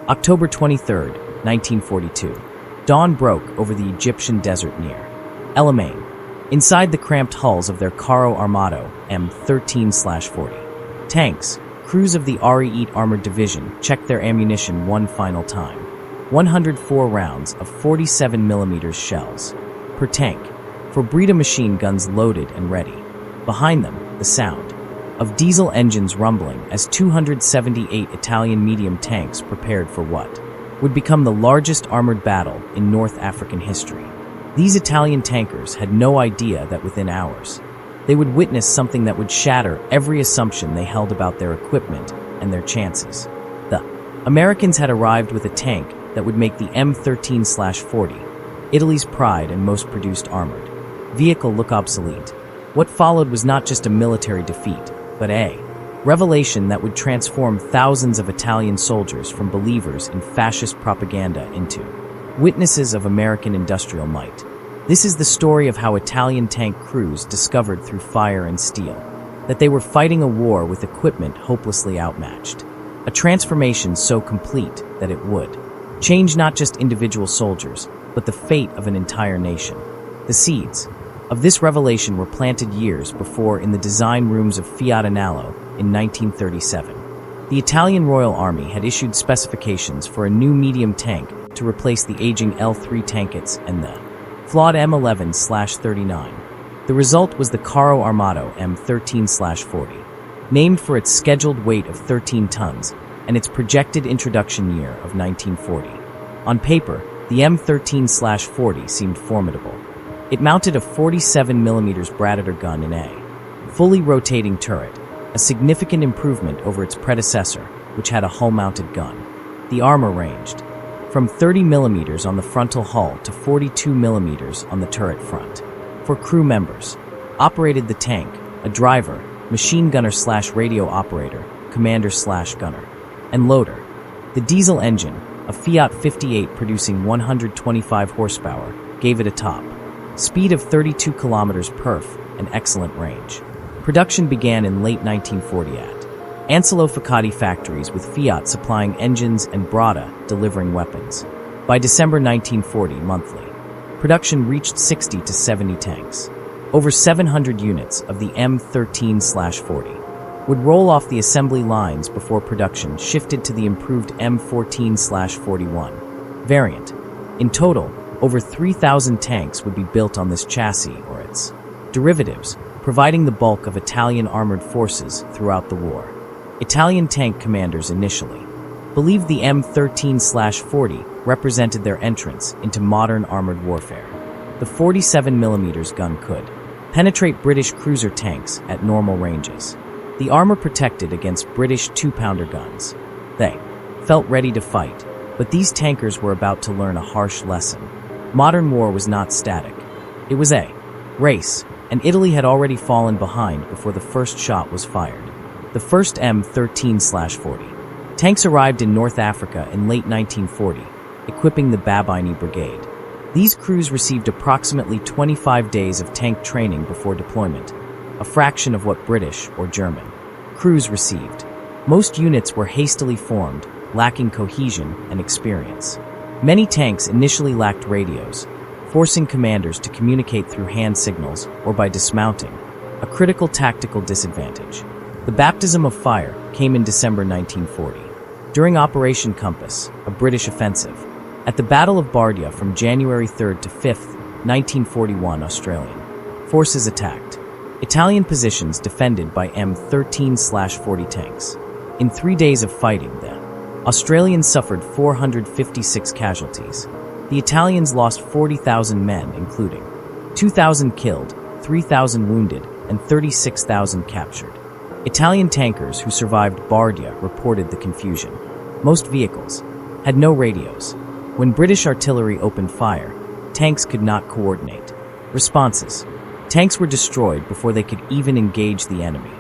October 23, 1942. Dawn broke over the Egyptian desert near El Alamein. Inside the cramped hulls of their Carro Armado M13/40 tanks, crews of the RE-8 Armored Division checked their ammunition one final time. 104 rounds of 47mm shells per tank, for Breda machine guns loaded and ready. Behind them, the sound of diesel engines rumbling as 278 Italian medium tanks prepared for what would become the largest armored battle in North African history. These Italian tankers had no idea that within hours, they would witness something that would shatter every assumption they held about their equipment and their chances. The Americans had arrived with a tank that would make the M13/40, Italy's pride and most produced armored vehicle, look obsolete. What followed was not just a military defeat, but a revelation that would transform thousands of Italian soldiers from believers in fascist propaganda into witnesses of American industrial might. This is the story of how Italian tank crews discovered through fire and steel that they were fighting a war with equipment hopelessly outmatched. A transformation so complete that it would change not just individual soldiers, but the fate of an entire nation. The seeds of this revelation were planted years before in the design rooms of Fiat Analo in 1937. The Italian Royal Army had issued specifications for a new medium tank to replace the aging L3 tankets and the flawed M11/39. The result was the Carro Armado M13/40, named for its scheduled weight of 13 tons and its projected introduction year of 1940. On paper, the M13/40 seemed formidable. It mounted a 47mm Predator gun in a fully rotating turret, a significant improvement over its predecessor, which had a hull-mounted gun. The armor ranged from 30mm on the frontal hull to 42mm on the turret front. For crew members, operated the tank, a driver, machine gunner/radio operator, commander/gunner, and loader. The diesel engine, a Fiat 58 producing 125 horsepower, gave it a top speed of 32 kilometers perf and excellent range. Production began in late 1940 at Ancelo Ficati factories, with Fiat supplying engines and Breda delivering weapons. By December 1940, monthly production reached 60 to 70 tanks. Over 700 units of the M13/40 would roll off the assembly lines before production shifted to the improved M14/41 variant. In total, over 3,000 tanks would be built on this chassis or its derivatives, providing the bulk of Italian armored forces throughout the war. Italian tank commanders initially believed the M13/40 represented their entrance into modern armored warfare. The 47mm gun could penetrate British cruiser tanks at normal ranges. The armor protected against British 2-pounder guns. They felt ready to fight, but these tankers were about to learn a harsh lesson. Modern war was not static. It was a race, and Italy had already fallen behind before the first shot was fired. The first M13/40 tanks arrived in North Africa in late 1940, equipping the Babbini Brigade. These crews received approximately 25 days of tank training before deployment, a fraction of what British or German crews received. Most units were hastily formed, lacking cohesion and experience. Many tanks initially lacked radios, forcing commanders to communicate through hand signals or by dismounting, a critical tactical disadvantage. The baptism of fire came in December 1940. During Operation Compass, a British offensive, at the Battle of Bardia from January 3rd to 5th, 1941, Australian forces attacked Italian positions defended by M13/40 tanks. In 3 days of fighting, the Australians suffered 456 casualties. The Italians lost 40,000 men, including 2,000 killed, 3,000 wounded, and 36,000 captured. Italian tankers who survived Bardia reported the confusion. Most vehicles had no radios. When British artillery opened fire, tanks could not coordinate responses. Tanks were destroyed before they could even engage the enemy.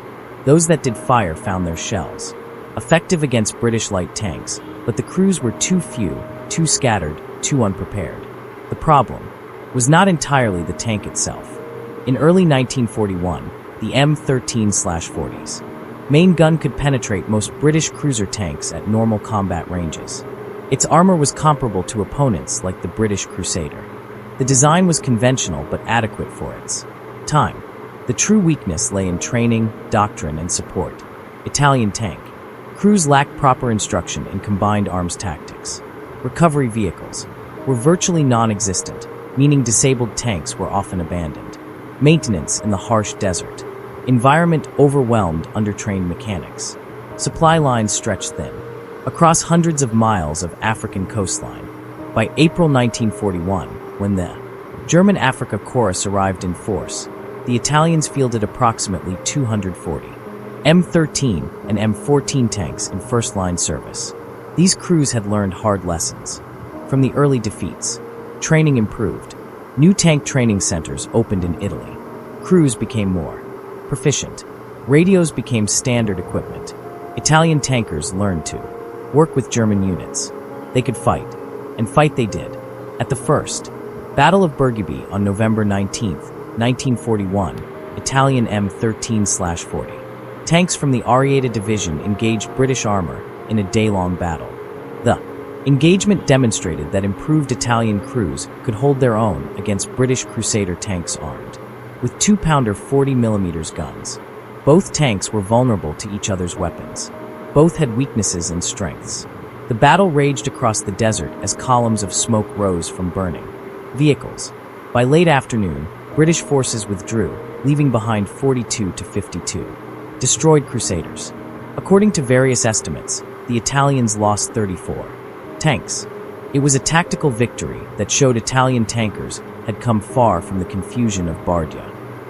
Those that did fire found their shells effective against British light tanks, but the crews were too few, too scattered, too unprepared. The problem was not entirely the tank itself. In early 1941, the M13/40's main gun could penetrate most British cruiser tanks at normal combat ranges. Its armor was comparable to opponents like the British Crusader. The design was conventional but adequate for its time. The true weakness lay in training, doctrine, and support. Italian tank. Crews lacked proper instruction in combined arms tactics. Recovery vehicles were virtually non-existent, meaning disabled tanks were often abandoned. Maintenance in the harsh desert. Environment overwhelmed undertrained mechanics. Supply lines stretched thin, across hundreds of miles of African coastline. By April 1941, when the German Africa Chorus arrived in force, the Italians fielded approximately 240 M13 and M14 tanks in first-line service. These crews had learned hard lessons. From the early defeats, training improved. New tank training centers opened in Italy. Crews became more proficient. Radios became standard equipment. Italian tankers learned to work with German units. They could fight, and fight they did. At the first Battle of Bergeby on November 19, 1941, Italian M13/40 tanks from the Ariete Division engaged British armor in a day-long battle. The engagement demonstrated that improved Italian crews could hold their own against British Crusader tanks armed with 2-pounder 40mm guns. Both tanks were vulnerable to each other's weapons. Both had weaknesses and strengths. The battle raged across the desert as columns of smoke rose from burning vehicles. By late afternoon, British forces withdrew, leaving behind 42 to 52 destroyed Crusaders. According to various estimates, the Italians lost 34 tanks. It was a tactical victory that showed Italian tankers had come far from the confusion of Bardia.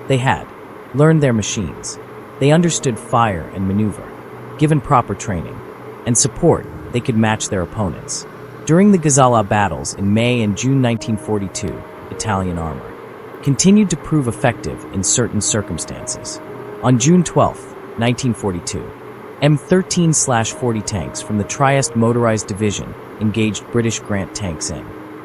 They had learned their machines. They understood fire and maneuver. Given proper training and support, they could match their opponents. During the Gazala battles in May and June 1942, Italian armor continued to prove effective in certain circumstances. On June 12, 1942, M13/40 tanks from the Trieste Motorized Division engaged British Grant tanks in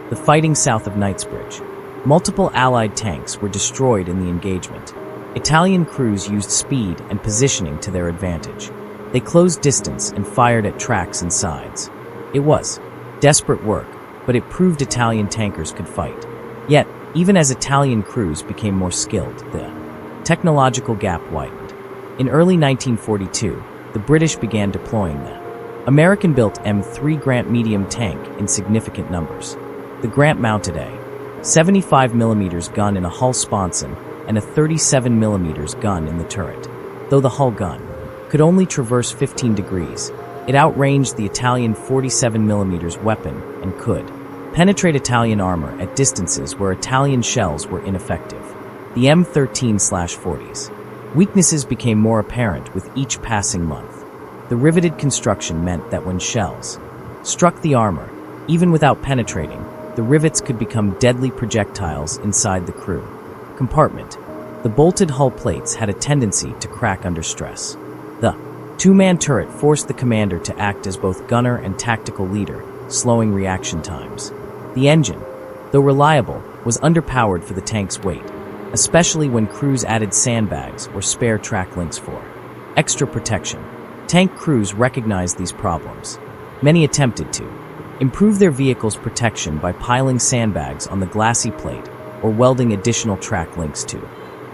the fighting south of Knightsbridge. Multiple Allied tanks were destroyed in the engagement. Italian crews used speed and positioning to their advantage. They closed distance and fired at tracks and sides. It was desperate work, but it proved Italian tankers could fight. Yet, even as Italian crews became more skilled, the technological gap widened. In early 1942, the British began deploying the American-built M3 Grant medium tank in significant numbers. The Grant mounted a 75mm gun in a hull sponson and a 37mm gun in the turret. Though the hull gun could only traverse 15 degrees, it outranged the Italian 47mm weapon and could penetrate Italian armor at distances where Italian shells were ineffective. The M13/40's weaknesses became more apparent with each passing month. The riveted construction meant that when shells struck the armor, even without penetrating, the rivets could become deadly projectiles inside the crew compartment. The bolted hull plates had a tendency to crack under stress. The two-man turret forced the commander to act as both gunner and tactical leader, slowing reaction times. The engine, though reliable, was underpowered for the tank's weight, especially when crews added sandbags or spare track links for extra protection. Tank crews recognized these problems. Many attempted to improve their vehicle's protection by piling sandbags on the glacis plate or welding additional track links to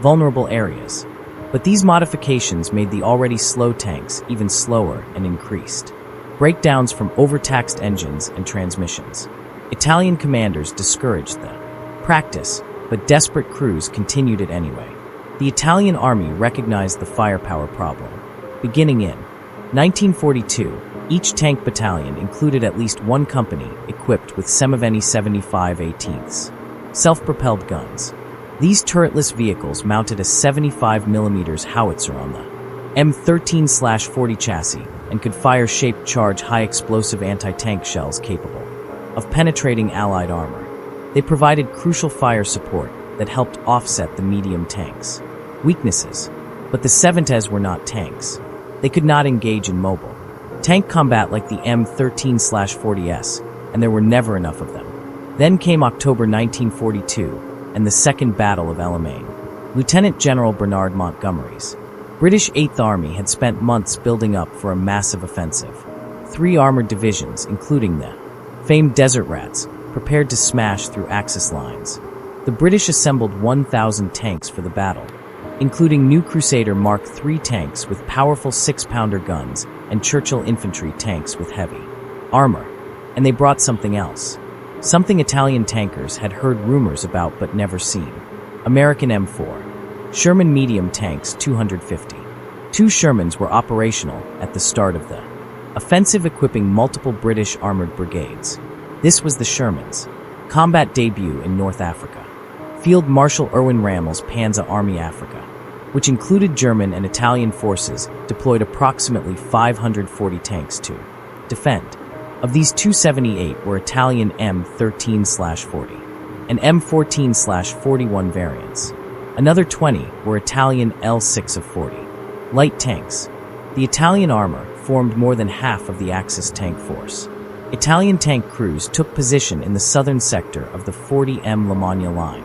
vulnerable areas. But these modifications made the already slow tanks even slower and increased breakdowns from overtaxed engines and transmissions. Italian commanders discouraged the practice, but desperate crews continued it anyway. The Italian army recognized the firepower problem. Beginning in 1942, each tank battalion included at least one company equipped with Semoveni 75/18 self-propelled guns. These turretless vehicles mounted a 75mm howitzer on the M13/40 chassis and could fire shaped charge high-explosive anti-tank shells capable of penetrating Allied armor. They provided crucial fire support that helped offset the medium tanks' weaknesses. But the Seventas were not tanks. They could not engage in mobile tank combat like the M13/40S, and there were never enough of them. Then came October 1942 and the Second Battle of El Alamein. Lieutenant General Bernard Montgomery's British 8th Army had spent months building up for a massive offensive. 3 armored divisions, including the famed desert rats, prepared to smash through Axis lines. The British assembled 1,000 tanks for the battle, including new Crusader Mark III tanks with powerful 6-pounder guns and Churchill infantry tanks with heavy armor. And they brought something else. Something Italian tankers had heard rumors about but never seen. American M4. Sherman medium tanks 250. 2 Shermans were operational at the start of the offensive, equipping multiple British armored brigades. This was the Shermans' combat debut in North Africa. Field Marshal Erwin Rommel's Panzer Army Africa, which included German and Italian forces, deployed approximately 540 tanks to defend. Of these, 278 were Italian M13/40 and M14/41 variants. Another 20 were Italian L6 of 40 light tanks. The Italian armor formed more than half of the Axis tank force. Italian tank crews took position in the southern sector of the 40M Lamagna line.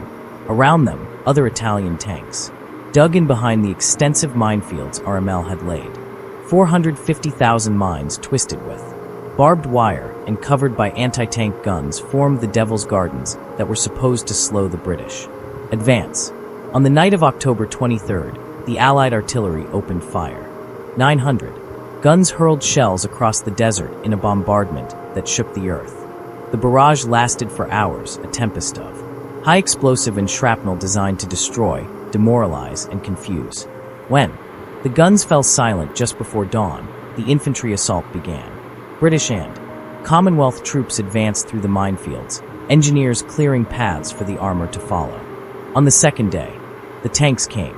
Around them, other Italian tanks dug in behind the extensive minefields RML had laid. 450,000 mines twisted with barbed wire and covered by anti-tank guns formed the Devil's Gardens that were supposed to slow the British advance. On the night of October 23rd, the Allied artillery opened fire. 900 guns hurled shells across the desert in a bombardment that shook the earth. The barrage lasted for hours, a tempest of high explosive and shrapnel designed to destroy, demoralize, and confuse. When the guns fell silent just before dawn, the infantry assault began. British and Commonwealth troops advanced through the minefields, engineers clearing paths for the armor to follow. On the second day, the tanks came.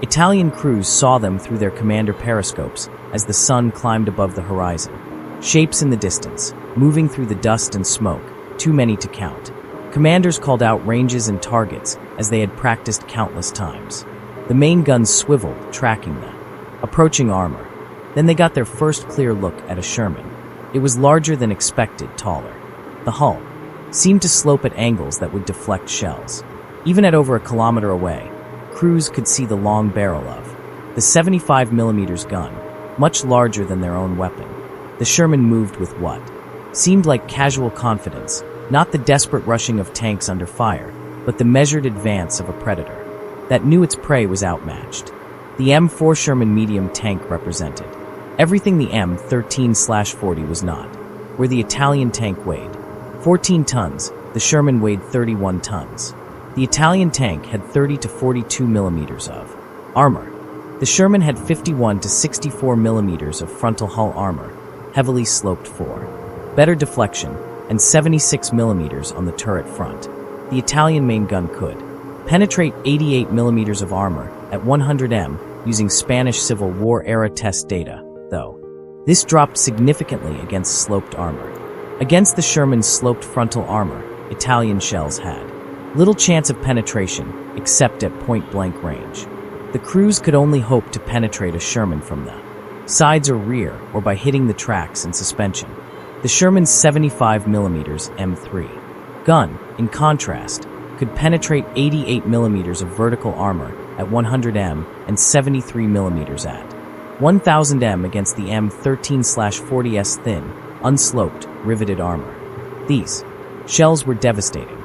Italian crews saw them through their commander periscopes as the sun climbed above the horizon. Shapes in the distance, moving through the dust and smoke, too many to count. Commanders called out ranges and targets as they had practiced countless times. The main guns swiveled, tracking the approaching armor. Then they got their first clear look at a Sherman. It was larger than expected, taller. The hull seemed to slope at angles that would deflect shells. Even at over a kilometer away, crews could see the long barrel of the 75mm gun, much larger than their own weapon. The Sherman moved with what seemed like casual confidence, not the desperate rushing of tanks under fire, but the measured advance of a predator that knew its prey was outmatched. The M4 Sherman medium tank represented everything the M13/40 was not. Where the Italian tank weighed 14 tons, the Sherman weighed 31 tons. The Italian tank had 30 to 42 millimeters of armor. The Sherman had 51 to 64 millimeters of frontal hull armor, heavily sloped for better deflection, and 76 millimeters on the turret front. The Italian main gun could penetrate 88 millimeters of armor at 100 m using Spanish Civil War-era test data, though. This dropped significantly against sloped armor. Against the Sherman's sloped frontal armor, Italian shells had little chance of penetration, except at point-blank range. The crews could only hope to penetrate a Sherman from the sides or rear, or by hitting the tracks and suspension. The Sherman's 75mm M3 gun, in contrast, could penetrate 88mm of vertical armor at 100 m and 73mm at 1000 m against the M13/40's thin, unsloped, riveted armor. These shells were devastating.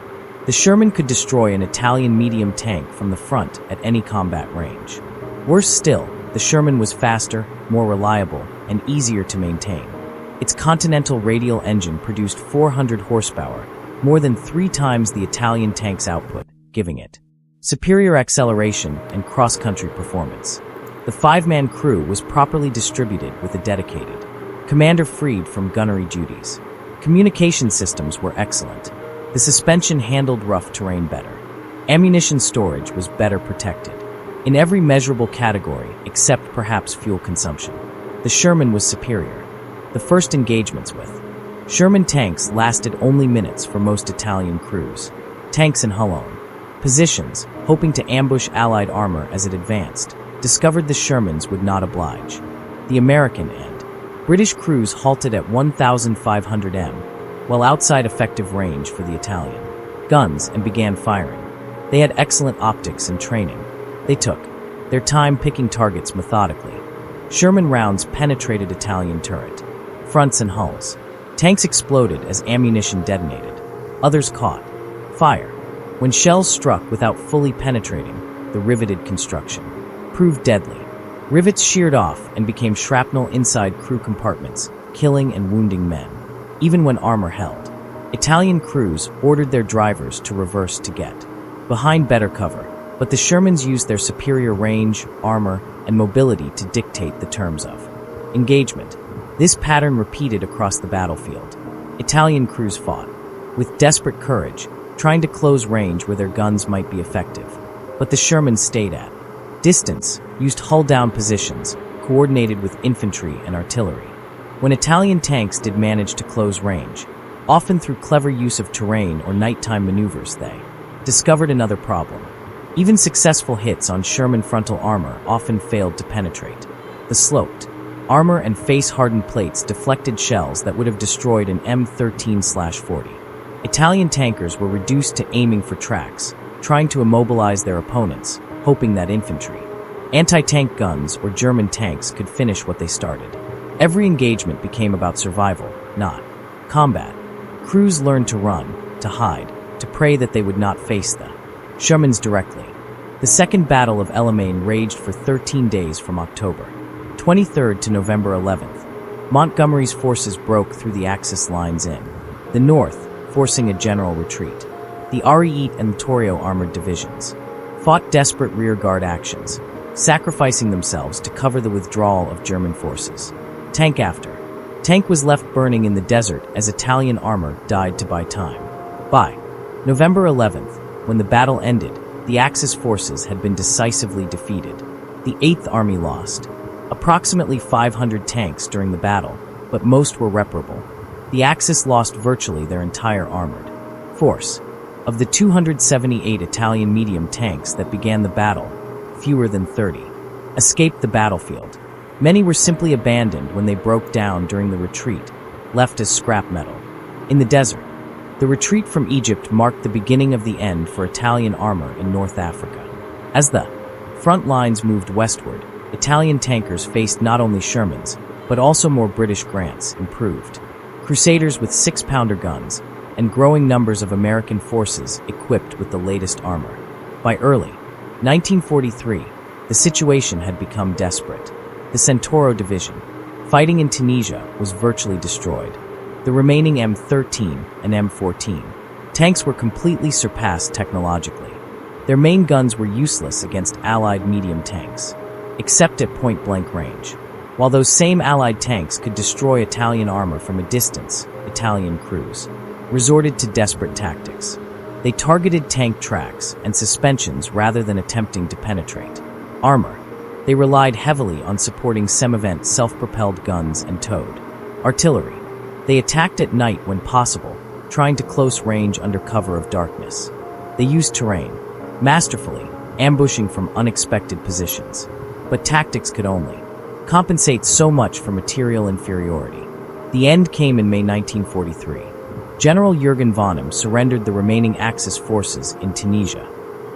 The Sherman could destroy an Italian medium tank from the front at any combat range. Worse still, the Sherman was faster, more reliable, and easier to maintain. Its Continental radial engine produced 400 horsepower, more than 3 times the Italian tank's output, giving it superior acceleration and cross-country performance. The 5-man crew was properly distributed with a dedicated commander freed from gunnery duties. Communication systems were excellent. The suspension handled rough terrain better. Ammunition storage was better protected. In every measurable category, except perhaps fuel consumption, the Sherman was superior. The first engagements with Sherman tanks lasted only minutes for most Italian crews. Tanks in hull positions, hoping to ambush Allied armor as it advanced, discovered the Shermans would not oblige. The American and British crews halted at 1,500 m, while outside effective range for the Italian guns, and began firing. They had excellent optics and training. They took their time picking targets methodically. Sherman rounds penetrated Italian turret fronts and hulls. Tanks exploded as ammunition detonated. Others caught fire. When shells struck without fully penetrating, the riveted construction proved deadly. Rivets sheared off and became shrapnel inside crew compartments, killing and wounding men. Even when armor held, Italian crews ordered their drivers to reverse to get behind better cover, but the Shermans used their superior range, armor, and mobility to dictate the terms of engagement. This pattern repeated across the battlefield. Italian crews fought with desperate courage, trying to close range where their guns might be effective. But the Shermans stayed at distance, used hull-down positions, coordinated with infantry and artillery. When Italian tanks did manage to close range, often through clever use of terrain or nighttime maneuvers, they discovered another problem. Even successful hits on Sherman frontal armor often failed to penetrate. The sloped armor and face-hardened plates deflected shells that would have destroyed an M13/40. Italian tankers were reduced to aiming for tracks, trying to immobilize their opponents, hoping that infantry, anti-tank guns, or German tanks could finish what they started. Every engagement became about survival, not combat. Crews learned to run, to hide, to pray that they would not face the Shermans directly. The Second Battle of El Alamein raged for 13 days from October 23rd to November 11th. Montgomery's forces broke through the Axis lines in the north, forcing a general retreat. The RE8 and Littorio armored divisions fought desperate rearguard actions, sacrificing themselves to cover the withdrawal of German forces. Tank after tank was left burning in the desert as Italian armor died to buy time. By November 11th, when the battle ended, the Axis forces had been decisively defeated. The 8th Army lost approximately 500 tanks during the battle, but most were reparable. The Axis lost virtually their entire armored force. Of the 278 Italian medium tanks that began the battle, fewer than 30 escaped the battlefield. Many were simply abandoned when they broke down during the retreat, left as scrap metal. In the desert, the retreat from Egypt marked the beginning of the end for Italian armor in North Africa. As the front lines moved westward, Italian tankers faced not only Shermans, but also more British Grants, improved Crusaders with 6-pounder guns, and growing numbers of American forces equipped with the latest armor. By early 1943, the situation had become desperate. The Centauro Division, fighting in Tunisia, was virtually destroyed. The remaining M13 and M14 tanks were completely surpassed technologically. Their main guns were useless against Allied medium tanks, except at point-blank range. While those same Allied tanks could destroy Italian armor from a distance, Italian crews resorted to desperate tactics. They targeted tank tracks and suspensions rather than attempting to penetrate armor. They relied heavily on supporting Semavent self-propelled guns and towed artillery. They attacked at night when possible, trying to close range under cover of darkness. They used terrain masterfully, ambushing from unexpected positions. But tactics could only compensate so much for material inferiority. The end came in May 1943. General Jürgen von Ihm surrendered the remaining Axis forces in Tunisia.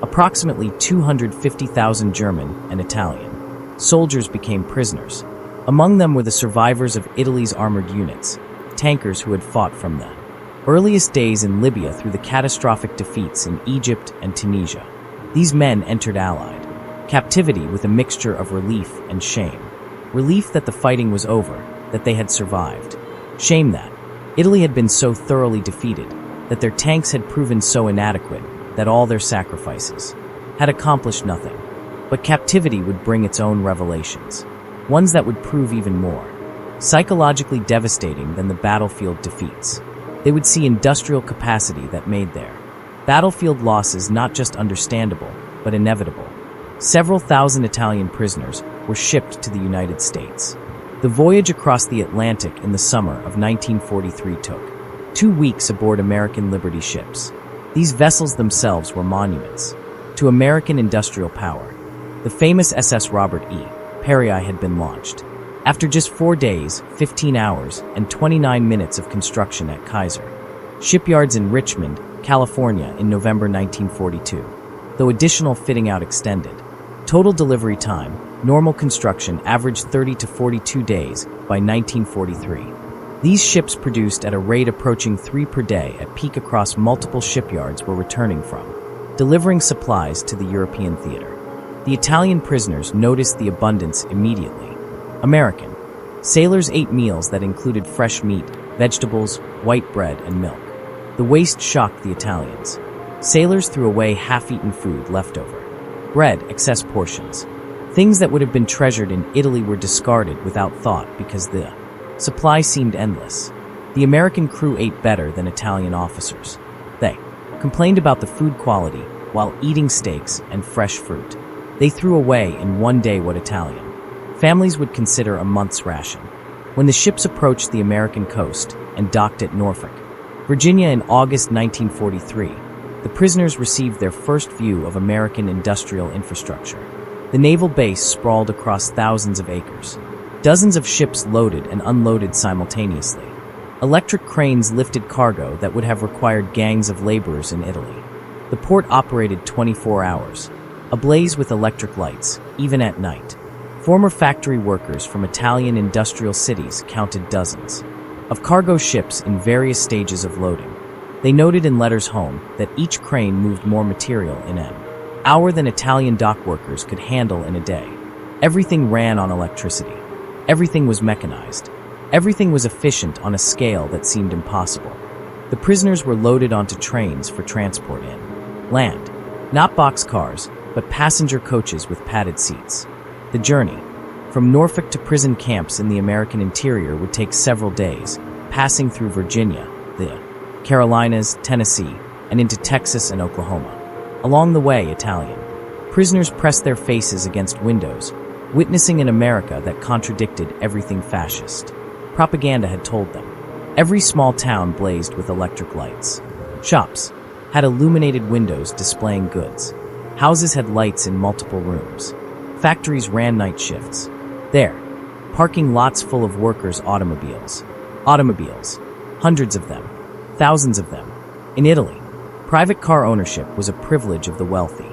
Approximately 250,000 German and Italian soldiers became prisoners. Among them were the survivors of Italy's armored units, tankers who had fought from the earliest days in Libya through the catastrophic defeats in Egypt and Tunisia. These men entered Allied captivity with a mixture of relief and shame. Relief that the fighting was over, that they had survived. Shame that Italy had been so thoroughly defeated, that their tanks had proven so inadequate, that all their sacrifices had accomplished nothing. But captivity would bring its own revelations, ones that would prove even more psychologically devastating than the battlefield defeats. They would see industrial capacity that made their battlefield losses not just understandable, but inevitable. Several thousand Italian prisoners were shipped to the United States. The voyage across the Atlantic in the summer of 1943 took 2 weeks aboard American Liberty ships. These vessels themselves were monuments to American industrial power. The famous SS Robert E. Peary had been launched. After just 4 days, 15 hours, and 29 minutes of construction at Kaiser shipyards in Richmond, California in November 1942, though additional fitting out extended. Total delivery time, normal construction averaged 30 to 42 days by 1943. These ships, produced at a rate approaching 3 per day at peak across multiple shipyards, were returning from, delivering supplies to the European theater. The Italian prisoners noticed the abundance immediately. American sailors ate meals that included fresh meat, vegetables, white bread, and milk. The waste shocked the Italians. Sailors threw away half-eaten food left over. Bread, excess portions. Things that would have been treasured in Italy were discarded without thought because the supply seemed endless. The American crew ate better than Italian officers. They complained about the food quality while eating steaks and fresh fruit. They threw away in one day what Italian families would consider a month's ration. When the ships approached the American coast and docked at Norfolk, Virginia in August 1943, the prisoners received their first view of American industrial infrastructure. The naval base sprawled across thousands of acres. Dozens of ships loaded and unloaded simultaneously. Electric cranes lifted cargo that would have required gangs of laborers in Italy. The port operated 24 hours, ablaze with electric lights, even at night. Former factory workers from Italian industrial cities counted dozens of cargo ships in various stages of loading. They noted in letters home that each crane moved more material in an hour than Italian dock workers could handle in a day. Everything ran on electricity. Everything was mechanized. Everything was efficient on a scale that seemed impossible. The prisoners were loaded onto trains for transport in land. Not boxcars, but passenger coaches with padded seats. The journey from Norfolk to prison camps in the American interior would take several days, passing through Virginia, the Carolinas, Tennessee, and into Texas and Oklahoma. Along the way, Italian prisoners pressed their faces against windows, witnessing an America that contradicted everything fascist propaganda had told them. Every small town blazed with electric lights. Shops had illuminated windows displaying goods. Houses had lights in multiple rooms. Factories ran night shifts. There, parking lots full of workers' automobiles. Automobiles, hundreds of them, thousands of them. In Italy, private car ownership was a privilege of the wealthy.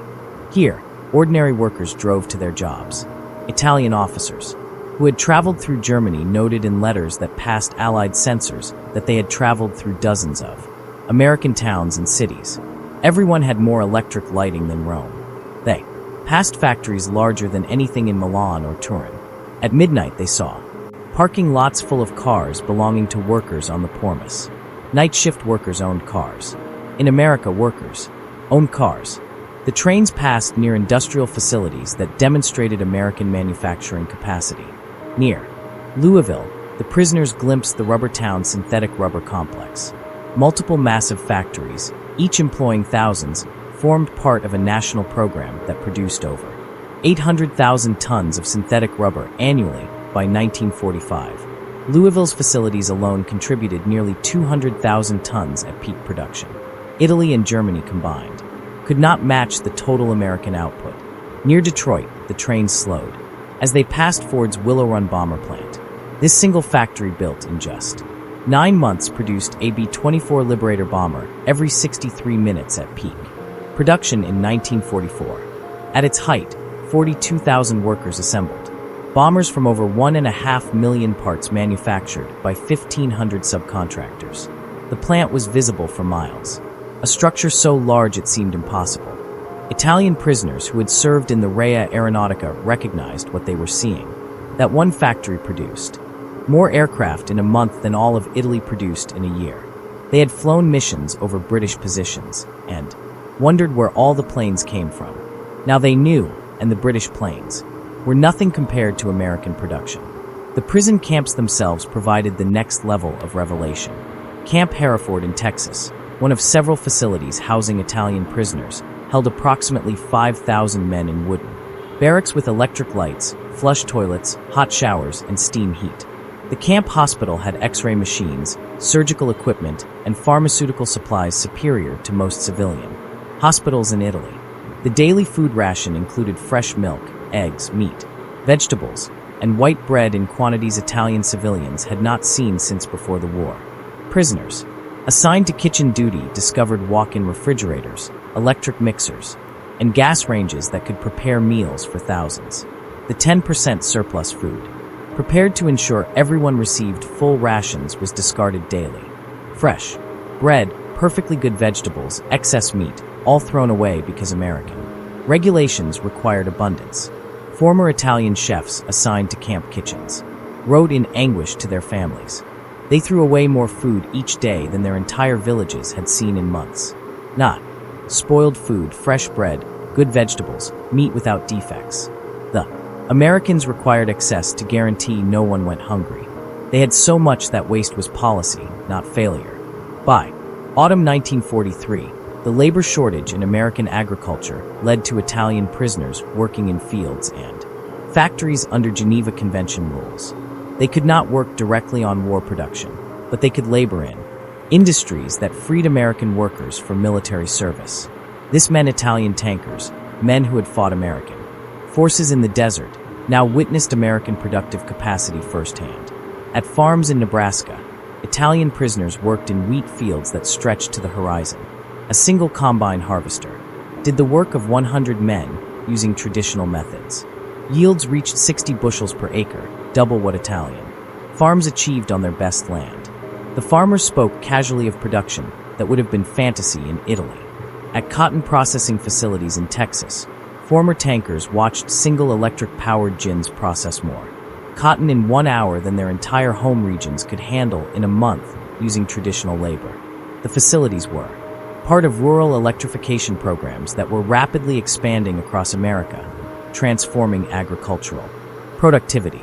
Here, ordinary workers drove to their jobs. Italian officers, who had traveled through Germany, noted in letters that passed Allied censors that they had traveled through dozens of American towns and cities. Everyone had more electric lighting than Rome. They passed factories larger than anything in Milan or Turin. At midnight, they saw parking lots full of cars belonging to workers on the Pormus. Night shift workers owned cars. In America, workers owned cars. The trains passed near industrial facilities that demonstrated American manufacturing capacity. Near Louisville, the prisoners glimpsed the rubber town synthetic rubber complex. Multiple massive factories, each employing thousands, formed part of a national program that produced over 800,000 tons of synthetic rubber annually by 1945. Louisville's facilities alone contributed nearly 200,000 tons at peak production. Italy and Germany combined could not match the total American output. Near Detroit, the trains slowed as they passed Ford's Willow Run bomber plant. This single factory, built in just 9 months, produced a B-24 Liberator bomber every 63 minutes at peak production in 1944. At its height, 42,000 workers assembled. Bombers from over 1.5 million parts manufactured by 1,500 subcontractors. The plant was visible for miles, a structure so large it seemed impossible. Italian prisoners who had served in the Rea Aeronautica recognized what they were seeing. That one factory produced more aircraft in a month than all of Italy produced in a year. They had flown missions over British positions and wondered where all the planes came from. Now they knew, and the British planes were nothing compared to American production. The prison camps themselves provided the next level of revelation. Camp Hereford in Texas, one of several facilities housing Italian prisoners, held approximately 5,000 men in wooden barracks with electric lights, flush toilets, hot showers, and steam heat. The camp hospital had X-ray machines, surgical equipment, and pharmaceutical supplies superior to most civilian hospitals in Italy. The daily food ration included fresh milk, eggs, meat, vegetables, and white bread in quantities Italian civilians had not seen since before the war. Prisoners assigned to kitchen duty discovered walk-in refrigerators, electric mixers, and gas ranges that could prepare meals for thousands. The 10% surplus food prepared to ensure everyone received full rations, was discarded daily. Fresh bread, perfectly good vegetables, excess meat, all thrown away because American regulations required abundance. Former Italian chefs assigned to camp kitchens wrote in anguish to their families. They threw away more food each day than their entire villages had seen in months. Not spoiled food, fresh bread, good vegetables, meat without defects. The Americans required excess to guarantee no one went hungry. They had so much that waste was policy, not failure. By autumn 1943, the labor shortage in American agriculture led to Italian prisoners working in fields and factories under Geneva Convention rules. They could not work directly on war production, but they could labor in industries that freed American workers for military service. This meant Italian tankers, men who had fought American forces in the desert, now witnessed American productive capacity firsthand. At farms in Nebraska, Italian prisoners worked in wheat fields that stretched to the horizon. A single combine harvester did the work of 100 men using traditional methods. Yields reached 60 bushels per acre, double what Italian farms achieved on their best land. The farmers spoke casually of production that would have been fantasy in Italy. At cotton processing facilities in Texas, former tankers watched single electric-powered gins process more cotton in 1 hour than their entire home regions could handle in a month using traditional labor. The facilities were part of rural electrification programs that were rapidly expanding across America, transforming agricultural productivity.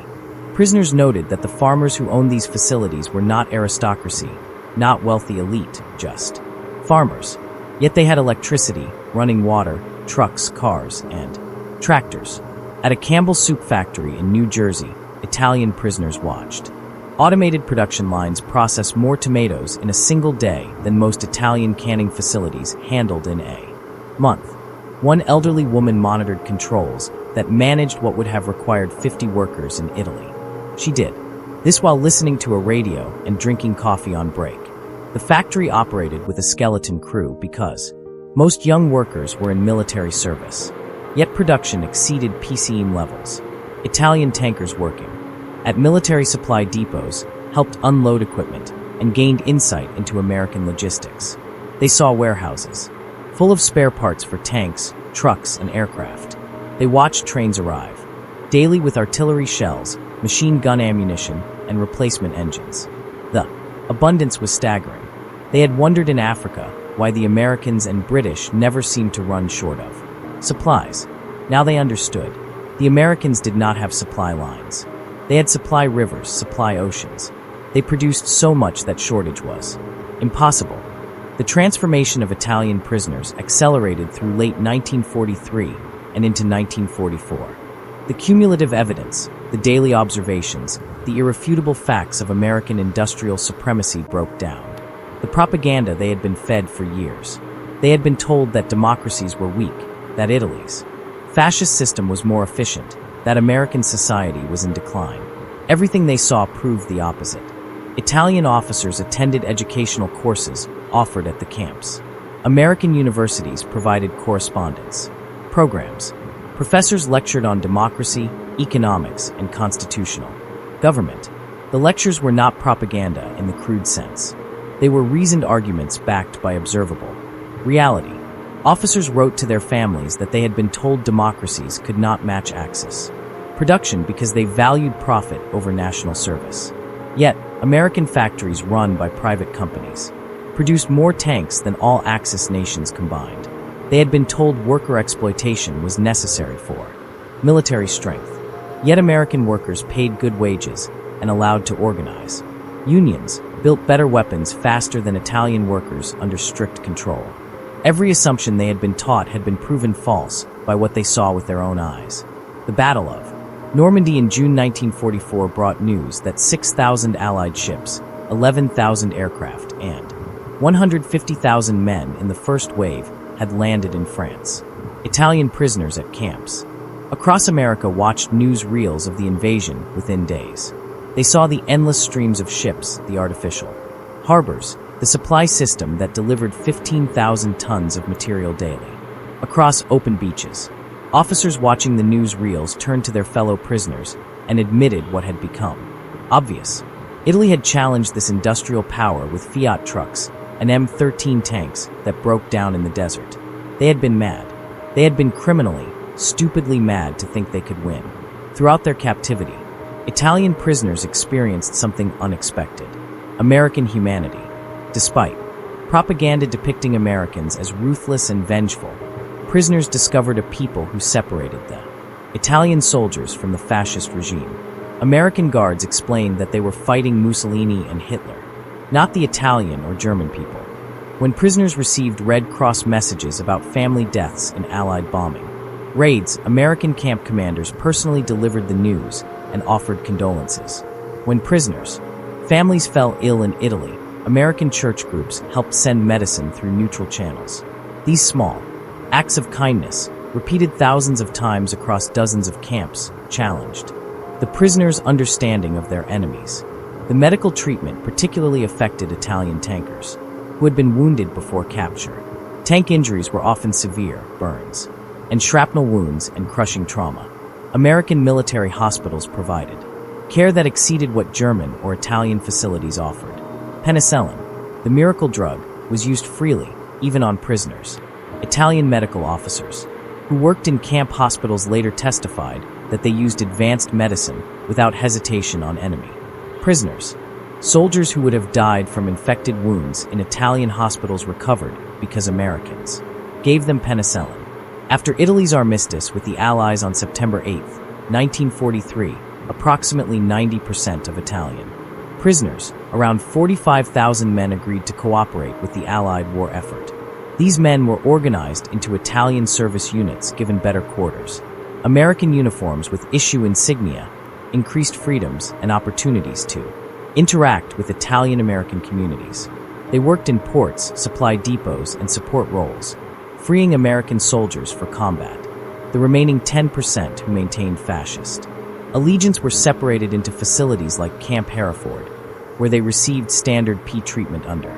Prisoners noted that the farmers who owned these facilities were not aristocracy, not wealthy elite, just farmers. Yet they had electricity, running water, trucks, cars, and tractors. At a Campbell soup factory in New Jersey, Italian prisoners watched automated production lines process more tomatoes in a single day than most Italian canning facilities handled in a month. One elderly woman monitored controls that managed what would have required 50 workers in Italy. She did this while listening to a radio and drinking coffee on break. The factory operated with a skeleton crew because most young workers were in military service. Yet production exceeded PCM levels. Italian tankers working at military supply depots helped unload equipment and gained insight into American logistics. They saw warehouses full of spare parts for tanks, trucks, and aircraft. They watched trains arrive daily with artillery shells, machine gun ammunition, and replacement engines. The abundance was staggering. They had wondered in Africa why the Americans and British never seemed to run short of supplies. Now they understood. The Americans did not have supply lines. They had supply rivers, supply oceans. They produced so much that shortage was impossible. The transformation of Italian prisoners accelerated through late 1943 and into 1944. The cumulative evidence, the daily observations, the irrefutable facts of American industrial supremacy broke down. The propaganda they had been fed for years. They had been told that democracies were weak, that Italy's fascist system was more efficient, that American society was in decline. Everything they saw proved the opposite. Italian officers attended educational courses offered at the camps. American universities provided correspondence programs. Professors lectured on democracy, economics, and constitutional government. The lectures were not propaganda in the crude sense. They were reasoned arguments backed by observable reality. Officers wrote to their families that they had been told democracies could not match Axis production because they valued profit over national service. Yet, American factories run by private companies produced more tanks than all Axis nations combined. They had been told worker exploitation was necessary for military strength. Yet American workers paid good wages and allowed to organize. Unions built better weapons faster than Italian workers under strict control. Every assumption they had been taught had been proven false by what they saw with their own eyes. The Battle of Normandy in June 1944 brought news that 6,000 Allied ships, 11,000 aircraft, and 150,000 men in the first wave had landed in France. Italian prisoners at camps across America watched news reels of the invasion within days. They saw the endless streams of ships, the artificial harbors, the supply system that delivered 15,000 tons of material daily across open beaches. Officers watching the news reels turned to their fellow prisoners and admitted what had become obvious. Italy had challenged this industrial power with Fiat trucks and M13 tanks that broke down in the desert. They had been mad. They had been criminally, stupidly mad to think they could win. Throughout their captivity, Italian prisoners experienced something unexpected: American humanity. Despite propaganda depicting Americans as ruthless and vengeful, prisoners discovered a people who separated the Italian soldiers from the fascist regime. American guards explained that they were fighting Mussolini and Hitler, not the Italian or German people. When prisoners received Red Cross messages about family deaths in Allied bombing raids, American camp commanders personally delivered the news and offered condolences. When prisoners' families fell ill in Italy, American church groups helped send medicine through neutral channels. These small acts of kindness, repeated thousands of times across dozens of camps, challenged the prisoners' understanding of their enemies. The medical treatment particularly affected Italian tankers, who had been wounded before capture. Tank injuries were often severe burns, and shrapnel wounds and crushing trauma. American military hospitals provided care that exceeded what German or Italian facilities offered. Penicillin, the miracle drug, was used freely, even on prisoners. Italian medical officers who worked in camp hospitals later testified that they used advanced medicine without hesitation on enemy prisoners. Soldiers who would have died from infected wounds in Italian hospitals recovered because Americans gave them penicillin. After Italy's armistice with the Allies on September 8, 1943, approximately 90% of Italian prisoners, around 45,000 men, agreed to cooperate with the Allied war effort. These men were organized into Italian service units given better quarters. American uniforms with issue insignia increased freedoms and opportunities to interact with Italian-American communities. They worked in ports, supply depots, and support roles, freeing American soldiers for combat. The remaining 10% who maintained fascist allegiance were separated into facilities like Camp Hereford, where they received standard P treatment under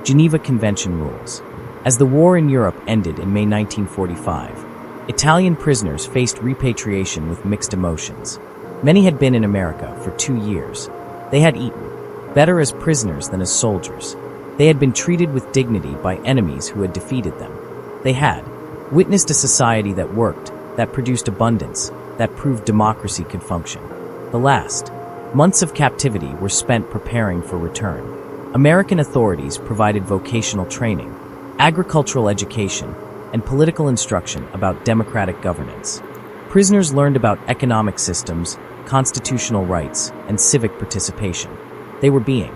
Geneva Convention rules. As the war in Europe ended in May 1945, Italian prisoners faced repatriation with mixed emotions. Many had been in America for 2 years. They had eaten better as prisoners than as soldiers. They had been treated with dignity by enemies who had defeated them. They had witnessed a society that worked, that produced abundance, that proved democracy could function. The last months of captivity were spent preparing for return. American authorities provided vocational training, agricultural education, and political instruction about democratic governance. Prisoners learned about economic systems, constitutional rights, and civic participation. They were being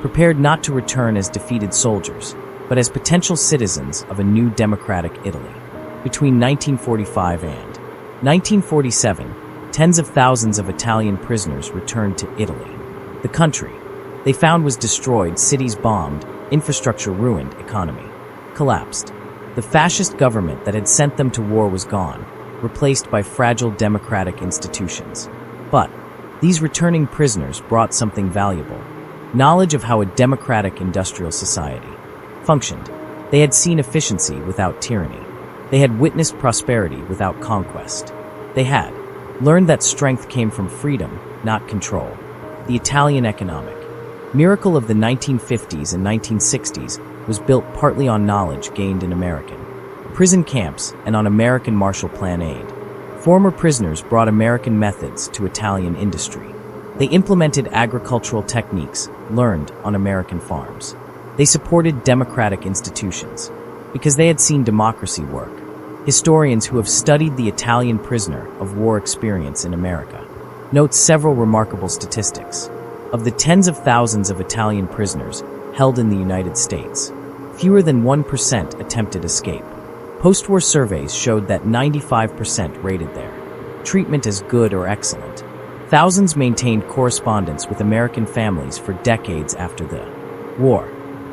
prepared not to return as defeated soldiers, but as potential citizens of a new democratic Italy. Between 1945 and 1947, tens of thousands of Italian prisoners returned to Italy. The country they found was destroyed, cities bombed, infrastructure ruined, economy collapsed. The fascist government that had sent them to war was gone, replaced by fragile democratic institutions. But these returning prisoners brought something valuable: knowledge of how a democratic industrial society functioned. They had seen efficiency without tyranny. They had witnessed prosperity without conquest. They had learned that strength came from freedom, not control. The Italian economic miracle of the 1950s and 1960s was built partly on knowledge gained in American prison camps and on American Marshall Plan aid. Former prisoners brought American methods to Italian industry. They implemented agricultural techniques learned on American farms. They supported democratic institutions because they had seen democracy work. Historians who have studied the Italian prisoner of war experience in America note several remarkable statistics. Of the tens of thousands of Italian prisoners held in the United States, fewer than 1% attempted escape. Post-war surveys showed that 95% rated their treatment as good or excellent. Thousands maintained correspondence with American families for decades after the war.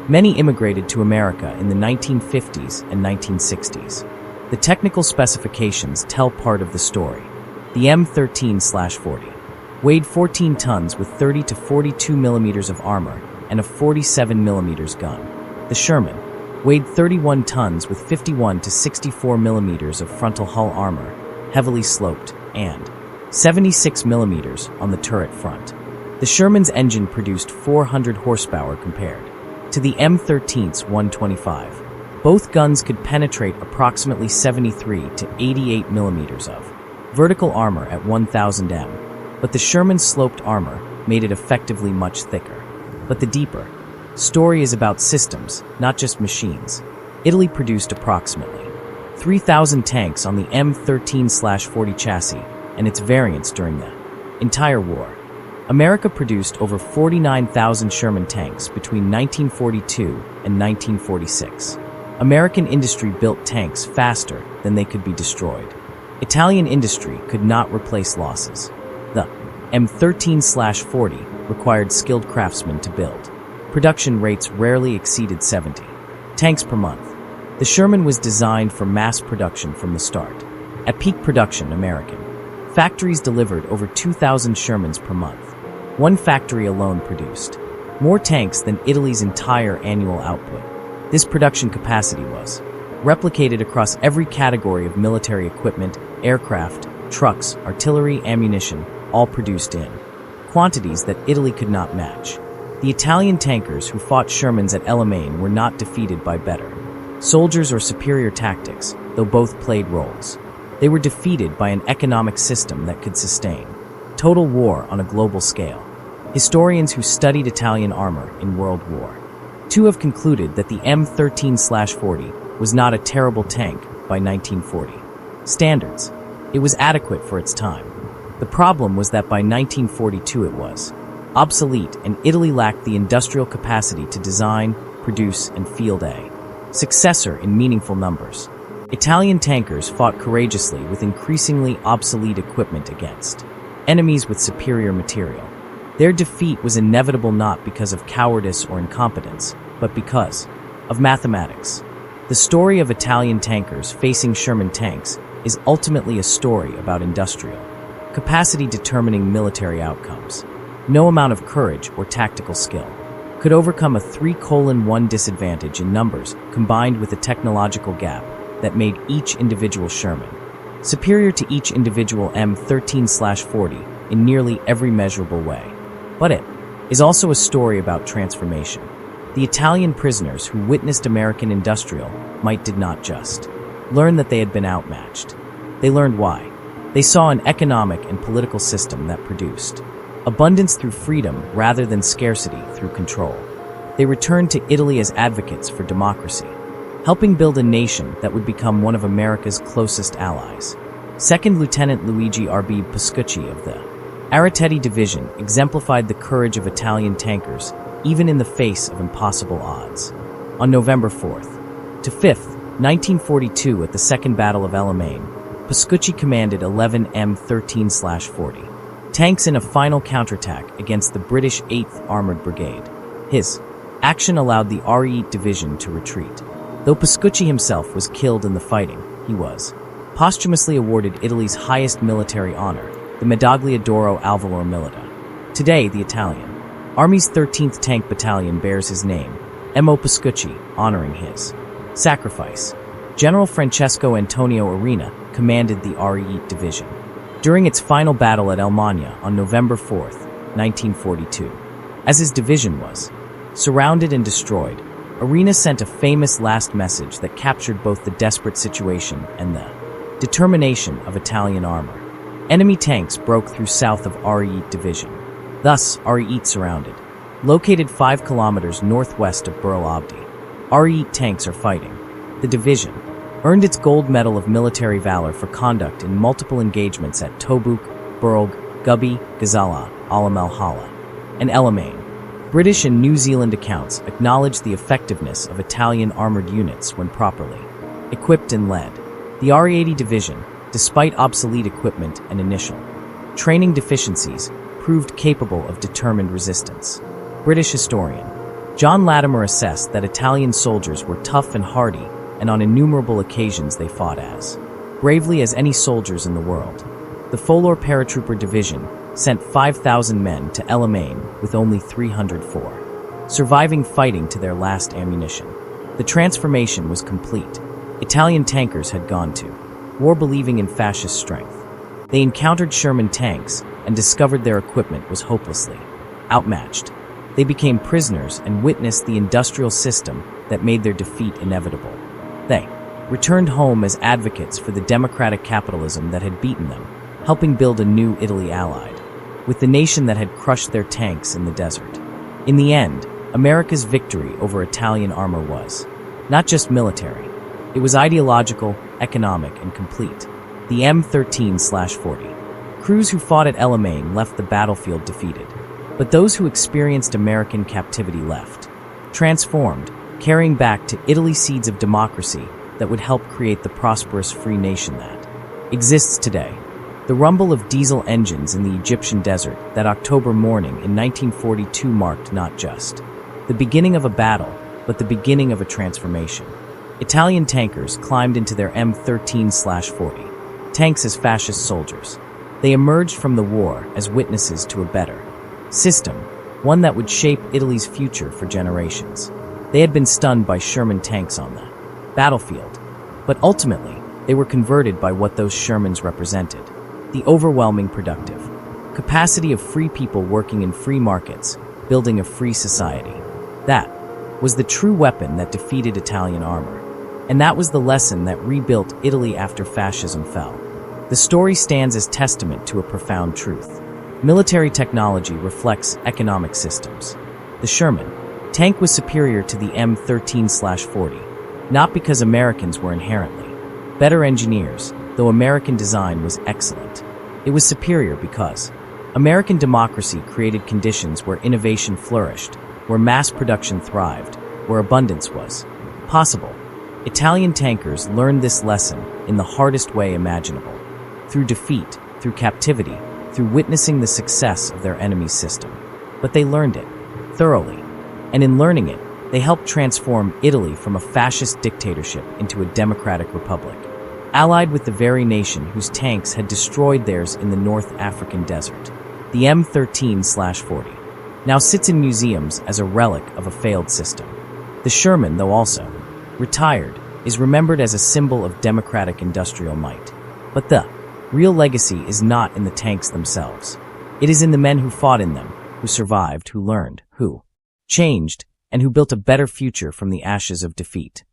Many immigrated to America in the 1950s and 1960s. The technical specifications tell part of the story. The M13/40 weighed 14 tons with 30 to 42 millimeters of armor and a 47 millimeters gun. The Sherman weighed 31 tons with 51 to 64 millimeters of frontal hull armor, heavily sloped, and 76 millimeters on the turret front. The Sherman's engine produced 400 horsepower compared to the M13's 125. Both guns could penetrate approximately 73 to 88 millimeters of vertical armor at 1000 m, but the Sherman's sloped armor made it effectively much thicker. But the deeper story is about systems, not just machines. Italy produced approximately 3,000 tanks on the M13/40 chassis and its variants during the entire war. America produced over 49,000 Sherman tanks between 1942 and 1946. American industry built tanks faster than they could be destroyed. Italian industry could not replace losses. The M13/40 required skilled craftsmen to build. Production rates rarely exceeded 70 tanks per month. The Sherman was designed for mass production from the start. At peak production, American factories delivered over 2,000 Shermans per month. One factory alone produced more tanks than Italy's entire annual output. This production capacity was replicated across every category of military equipment, aircraft, trucks, artillery, ammunition, all produced in quantities that Italy could not match. The Italian tankers who fought Shermans at El Alamein were not defeated by better soldiers or superior tactics, though both played roles. They were defeated by an economic system that could sustain total war on a global scale. Historians who studied Italian armor in World War II have concluded that the M13/40 was not a terrible tank by 1940 standards. It was adequate for its time. The problem was that by 1942 it was obsolete, and Italy lacked the industrial capacity to design, produce, and field a successor in meaningful numbers. Italian tankers fought courageously with increasingly obsolete equipment against enemies with superior material. Their defeat was inevitable not because of cowardice or incompetence, but because of mathematics. The story of Italian tankers facing Sherman tanks is ultimately a story about industrial capacity determining military outcomes. No amount of courage or tactical skill could overcome a 3:1 disadvantage in numbers combined with a technological gap that made each individual Sherman superior to each individual M13/40 in nearly every measurable way. But it is also a story about transformation. The Italian prisoners who witnessed American industrial might did not just learn that they had been outmatched. They learned why. They saw an economic and political system that produced abundance through freedom rather than scarcity through control. They returned to Italy as advocates for democracy, helping build a nation that would become one of America's closest allies. Second Lieutenant Luigi R.B. Pascucci of the Ariete Division exemplified the courage of Italian tankers even in the face of impossible odds. On November 4th to 5th, 1942, at the Second Battle of El Alamein, Pascucci commanded 11 M13/40 tanks in a final counterattack against the British 8th Armored Brigade. His action allowed the Ariete Division to retreat. Though Pascucci himself was killed in the fighting, he was posthumously awarded Italy's highest military honor, the Medaglia d'Oro al Valor Militare. Today, the Italian Army's 13th Tank Battalion bears his name, M.O. Pascucci, honoring his sacrifice. General Francesco Antonio Arena commanded the Ariete Division during its final battle at El Magna on November 4th, 1942. As his division was surrounded and destroyed, Arena sent a famous last message that captured both the desperate situation and the determination of Italian armor. Enemy tanks broke through south of Ariete Division. Thus, Ariete surrounded. Located 5 kilometers northwest of Burl Abdi, Ariete tanks are fighting. The division earned its gold medal of military valor for conduct in multiple engagements at Tobruk, Burg, Gubbi, Gazala, Alam el-Hala, and El Alamein. British and New Zealand accounts acknowledge the effectiveness of Italian armored units when properly equipped and led. The Ariete Division, despite obsolete equipment and initial training deficiencies, proved capable of determined resistance. British historian John Latimer assessed that Italian soldiers were tough and hardy, and on innumerable occasions they fought as bravely as any soldiers in the world. The Folor Paratrooper Division sent 5,000 men to El Alamein with only 304, surviving fighting to their last ammunition. The transformation was complete. Italian tankers had gone to war believing in fascist strength. They encountered Sherman tanks and discovered their equipment was hopelessly outmatched. They became prisoners and witnessed the industrial system that made their defeat inevitable. They returned home as advocates for the democratic capitalism that had beaten them, helping build a new Italy allied with the nation that had crushed their tanks in the desert. In the end, America's victory over Italian armor was not just military. It was ideological, economic, and complete. The M13/40 crews who fought at El Alamein left the battlefield defeated, but those who experienced American captivity left transformed, carrying back to Italy seeds of democracy that would help create the prosperous free nation that exists today. The rumble of diesel engines in the Egyptian desert that October morning in 1942 marked not just the beginning of a battle, but the beginning of a transformation. Italian tankers climbed into their M13/40 tanks as fascist soldiers. They emerged from the war as witnesses to a better system, one that would shape Italy's future for generations. They had been stunned by Sherman tanks on the battlefield, but ultimately, they were converted by what those Shermans represented: the overwhelming productive capacity of free people working in free markets, building a free society. That was the true weapon that defeated Italian armor, and that was the lesson that rebuilt Italy after fascism fell. The story stands as testament to a profound truth. Military technology reflects economic systems. The Sherman tank was superior to the M13/40, not because Americans were inherently better engineers, though American design was excellent. It was superior because American democracy created conditions where innovation flourished, where mass production thrived, where abundance was possible. Italian tankers learned this lesson in the hardest way imaginable: through defeat, through captivity, through witnessing the success of their enemy's system. But they learned it thoroughly, and in learning it, they helped transform Italy from a fascist dictatorship into a democratic republic, allied with the very nation whose tanks had destroyed theirs in the North African desert. The M13/40 now sits in museums as a relic of a failed system. The Sherman, though also retired, is remembered as a symbol of democratic industrial might. But the real legacy is not in the tanks themselves. It is in the men who fought in them, who survived, who learned, who changed, and who built a better future from the ashes of defeat.